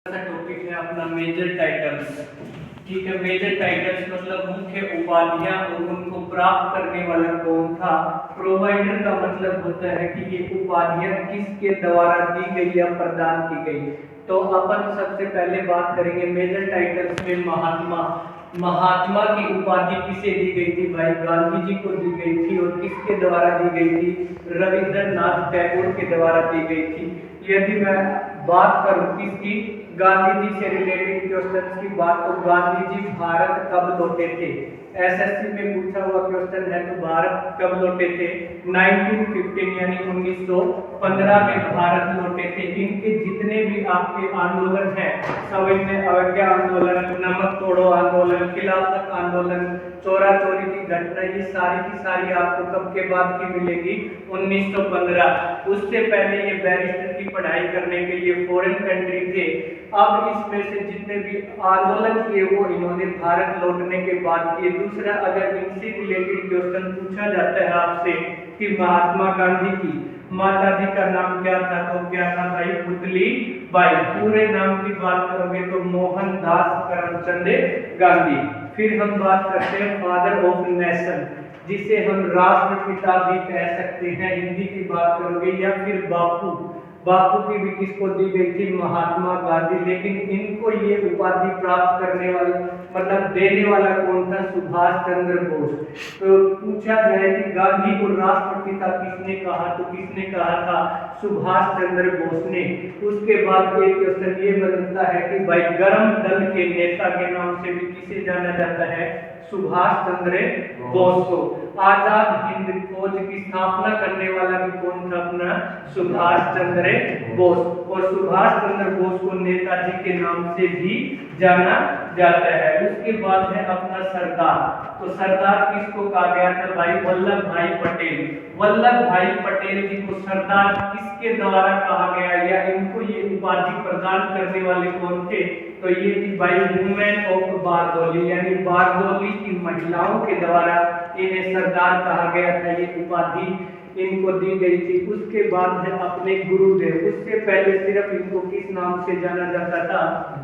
Topic है अपना major titles. ठीक है, मेजर टाइटल्स मतलब मुख्य उपाधियां और उनको प्राप्त करने वाला कौन था। प्रोवाइडर का मतलब होता है कि ये उपाधियां किसके द्वारा दी गई या प्रदान की गई। तो अपन सबसे पहले बात करेंगे मेजर टाइटल्स में महात्मा की उपाधि किसे दी गई थी भाई? गांधी जी को दी गई थी। और किसके द्वारा दी गई थी? रविंद्रनाथ टैगोर के द्वारा दी गई थी। यदि मैं बात करूं किसकी, गांधी जी से रिलेटेड क्वेश्चन की बात, तो गांधी जी भारत कब लौटे थे? एसएससी में पूछा हुआ क्वेश्चन है। तो भारत कब लौटे थे? 1915 यानी 1915 में भारत लौटे थे। इनके जितने भी आपके आंदोलन हैं, सविनय अवज्ञा आंदोलन, नमक तोड़ो आंदोलन, खिलाफत आंदोलन, चोरा चोरी की घटना, ये सारी की सारी आपको कब के बाद की मिलेगी? 1915। उससे पहले ये बैरिस्टर की पढ़ाई करने के लिए फॉरेन कंट्री थे। अब इसमें से जितने भी आंदोलन किए वो इन्होंने भारत लौटने के बाद किए। दूसरा, अगर इनसे रिलेटेड क्वेश्चन पूछा जाता है आपसे कि महात्मा गांधी की माता जी का नाम क्या था, तो क्या था भाई? पुतली बाई। पूरे नाम की बात करोगे तो मोहनदास करमचंद गांधी। फिर हम बात करते हैं फादर ऑफ नेशन, जिसे हम राष्ट्रपिता भी कह सकते हैं हिंदी की बात करोगे, या फिर बापू। बापू की भी किसको दी गई थी? महात्मा गांधी। लेकिन इनको ये उपाधि प्राप्त करने वाले मतलब देने वाला कौन था? सुभाष चंद्र बोस। तो पूछा जाए कि गांधी को राष्ट्रपिता किसने कहा, तो किसने कहा था? सुभाष चंद्र बोस ने। उसके बाद एक क्वेश्चन ये बनता है कि भाई गर्म दल के नेता के नाम से भी किसे जाना जाता है? सुभाष चंद्र बोस को। आजाद हिंद फौज की स्थापना करने वाला भी कौन था? अपना सुभाष चंद्र बोस। और सुभाष चंद्र बोस को नेताजी के नाम से भी जाना जाता है। उसके बाद है अपना सरदार। तो सरदार किसको कहा गया था भाई? वल्लभ भाई पटेल। वल्लभ भाई पटेल जी को सरदार किसके द्वारा कहा गया, या इनको ये उपाधि प्रदान करने वाले कौन थे? तो ये थी भाई वुमेन ऑफ बारदौली, यानी बारदौली की महिलाओं के द्वारा इन्हें सरदार कहा गया था। ये उपाधि इनको दी गई थी। उसके बाद है अपने गुरुदेव। उससे पहले सिर्फ इनको किस नाम से जाना जाता था?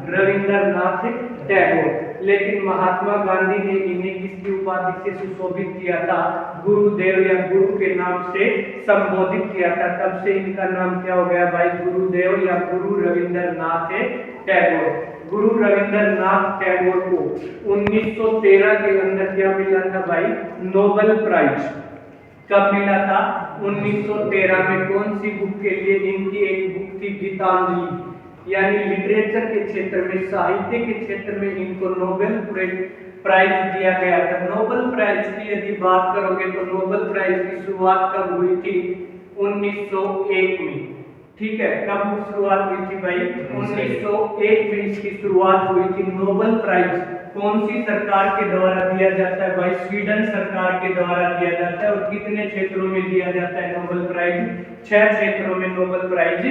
रविंद्रनाथ टैगोर। लेकिन महात्मा गांधी ने इन्हें किसकी उपाधि से सुशोभित किया था? गुरुदेव या गुरु के नाम से संबोधित किया था। तब से इनका नाम क्या हो गया भाई? गुरुदेव या गुरु रविंद्रनाथ टैगोर। गुरु रविंद्रनाथ टैगोर को 1913 के अंदर क्या मिला था भाई? Nobel prize. कब मिला था? 1913 में। कौन सी बुक के लिए? इनकी एक बुक थी गीतांजलि, यानी लिटरेचर के क्षेत्र में, साहित्य के क्षेत्र में इनको नोबेल प्राइज दिया गया था। नोबेल प्राइज की यदि बात करोगे तो नोबेल प्राइज की शुरुआत कब हुई थी? 1901 में। ठीक है, कब शुरुआत हुई थी भाई? 1901 में इसकी शुरुआत हुई थी। नोबेल प्राइज कौन सी सरकार के द्वारा दिया जाता है भाई? स्वीडन सरकार के द्वारा दिया जाता है। और कितने क्षेत्रों में दिया जाता है नोबेल प्राइज? 6 क्षेत्रों में नोबेल प्राइज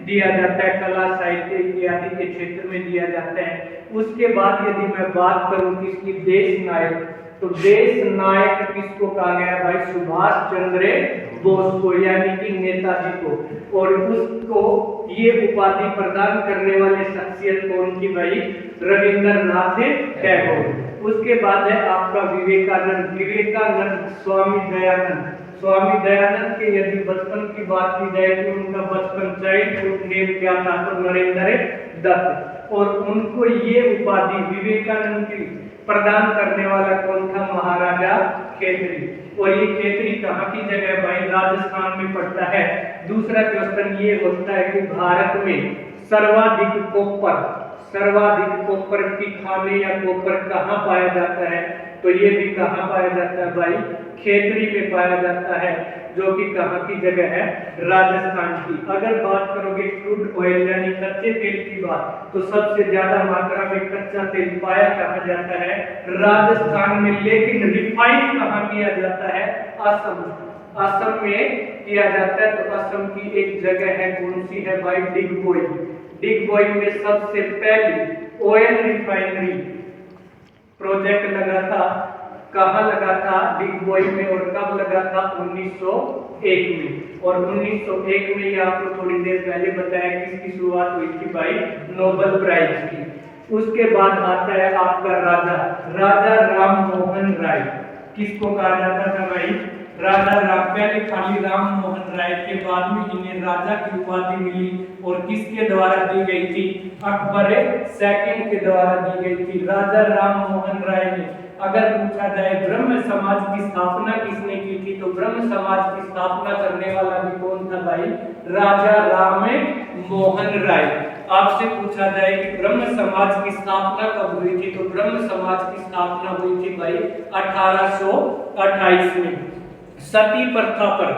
दिया जाता है। कला, साहित्य इत्यादि के क्षेत्र में दिया जाता है। उसके बाद यदि मैं बात करूं किसकी? देश नायक। तो देश नायक किसको कहा गया भाई? सुभाष चंद्र बोस को, यानी कि नेताजी को। और उसको ये उपाधि प्रदान करने वाले शख्सियत कौन थी भाई? रविंद्रनाथ टैगोर। उसके बाद है आपका विवेकानंद। विवेकानंद स्वामी दयानंद। स्वामी दयानंद के यदि बचपन की बात की जाए तो उनका बचपन चाइल्डहुड नेम क्या था? तो नरेंद्र दत्त। और उनको ये उपाधि विवेकानंद की प्रदान करने वाला कौन था? महाराजा खेतरी। और ये खेतरी कहाँ की जगह भाई? राजस्थान में पड़ता है। दूसरा क्वेश्चन ये होता है कि भारत में सर्वाधिक कॉपर की खाने या कॉपर कहाँ पाया जाता है? तो ये भी कहाँ पाया जाता है भाई? खेतरी में पाया जाता है, जो कि कहाँ की जगह है? राजस्थान की। अगर बात करोगे क्रूड ऑयल यानी कच्चे तेल की बात, तो सबसे ज्यादा मात्रा में कच्चा तेल पाया कहाँ जाता है? राजस्थान में। लेकिन रिफाइन कहाँ किया जाता है? असम। असम में किया जाता है। तो असम की एक जगह है, कौन सी है भाई? डिगबोई। डिगबोई में सबसे पहली ऑयल रिफाइनरी प्रोजेक्ट लगा था कहाँ लगा था? डिगबोई में। और कब लगा था? 1901 में। और 1901 में ये आपको थोड़ी देर पहले बताया कि इसकी शुरुआत हुई थी भाई नोबेल प्राइज की। उसके बाद आता है आपका राजा राम मोहन राय। किसको कहा जाता था भाई? राजा राम। पहले खाली राम मोहन राय के बाद में इन्हें राजा की उपाधि मिली और किसके द्वारा दी गई थी? अकबर सेकंड के द्वारा दी गई थी। राजा राम मोहन राय ने, अगर पूछा जाए ब्रह्म समाज की स्थापना किसने की थी, तो ब्रह्म समाज की स्थापना करने वाला भी कौन था भाई? राजा राम मोहन राय। आपसे पूछा जाए कि ब्रह्म समाज की स्थापना कब हुई थी, तो ब्रह्म समाज की स्थापना हुई थी भाई 1828 में। सती प्रथा पर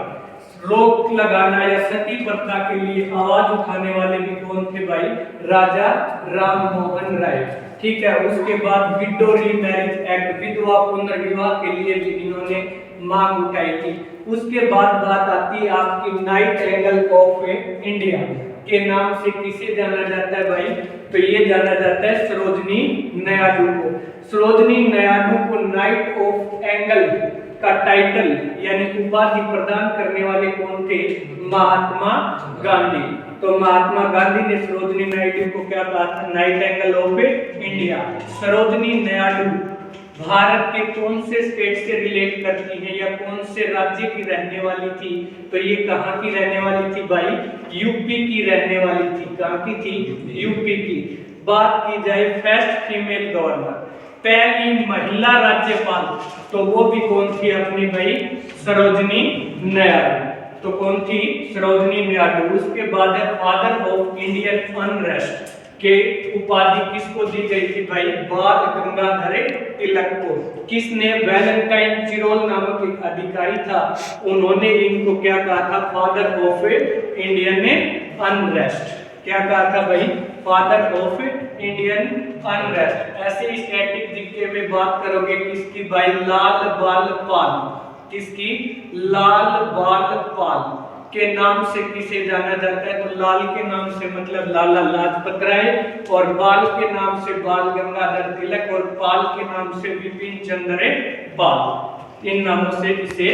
रोक लगाना या सती प्रथा के लिए आवाज उठाने वाले भी कौन थे भाई? राजा राम मोहन राय। ठीक है। उसके बाद विडो रीमैरिज एक्ट, विधवा पुनर्विवाह के लिए भी इन्होंने मांग उठाई थी। उसके बाद बात आती है आपकी नाइटिंगेल ऑफ इंडिया के नाम से किसे जाना जाता है भाई? तो ये जाना जाता है सरोजनी नायडू को। सरोजनी नायडू को नाइट ऑफ एंगल का टाइटल यानी उपाधि प्रदान करने वाले कौन थे? महात्मा गांधी। तो महात्मा गांधी ने सरोजनी नायडू को क्या कहा था? Nightingale of India. Sarojini Naidu Bharat के कौन से स्टेट से रिलेट करती है या कौन से राज्य की रहने वाली थी? तो ये कहाँ की रहने वाली थी भाई? यूपी की रहने वाली थी। कहाँ की थी? यूपी की। बात की जाए फर्स्ट फीमेल गवर्नर, पहली महिला राज्यपाल, तो वो भी कौन थी अपनी भाई? सरोजनी नायडू। तो कौन थी? सरोजनी नायडू। उसके बाद है फादर ऑफ इंडियन अनरेस्ट के उपाधि किसको दी गई थी भाई? बाल गंगाधर तिलक को। किसने? वैलेंटाइन चिरोल नामक एक अधिकारी था, उन्होंने इनको क्या कहा था? Father of Indian unrest. क्या कहा था भाई? Father of Indian unrest. ऐसे स्टैटिक जीके में बात करोगे किसकी भाई? लाल बाल पाल। किसकी? लाल बाल पाल के नाम से किसे जाना जाता है? तो लाल के नाम से मतलब लाला लाजपत राय, और बाल के नाम से बाल गंगाधर तिलक, और पाल के नाम से विपिन चंद्र पाल। इन नामों से इसे